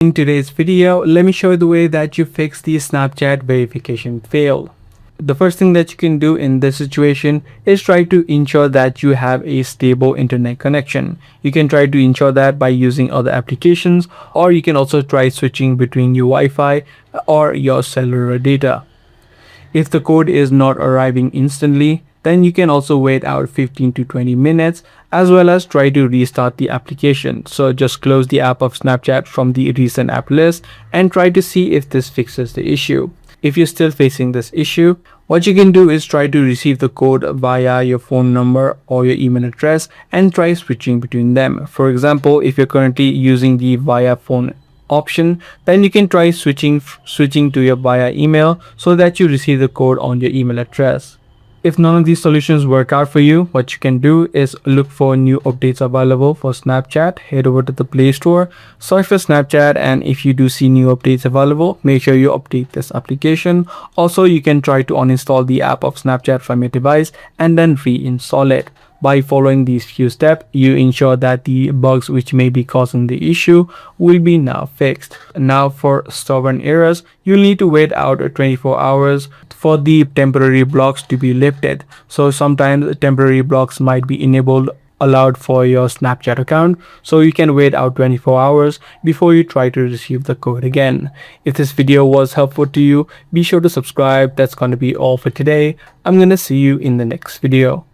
In today's video, let me show you the way that you fix the Snapchat verification fail. The first thing that you can do in this situation is try to ensure that you have a stable internet connection. You can try to ensure that by using other applications, or you can also try switching between your Wi-Fi or your cellular data. If the code is not arriving instantly, then you can also wait out 15 to 20 minutes as well as try to restart the application. So just close the app of Snapchat from the recent app list and try to see if this fixes the issue. If you're still facing this issue, what you can do is try to receive the code via your phone number or your email address and try switching between them. For example, if you're currently using the via phone option, then you can try switching to your via email so that you receive the code on your email address. If none of these solutions work out for you, what you can do is look for new updates available for Snapchat. Head over to the Play Store, search for Snapchat, and if you do see new updates available, make sure you update this application. Also, you can try to uninstall the app of Snapchat from your device and then reinstall it. By following these few steps, you ensure that the bugs which may be causing the issue will be now fixed. Now for stubborn errors, you'll need to wait out 24 hours for the temporary blocks to be lifted. So sometimes temporary blocks might be allowed for your Snapchat account, so you can wait out 24 hours before you try to receive the code again. If this video was helpful to you, be sure to subscribe. That's going to be all for today. I'm gonna see you in the next video.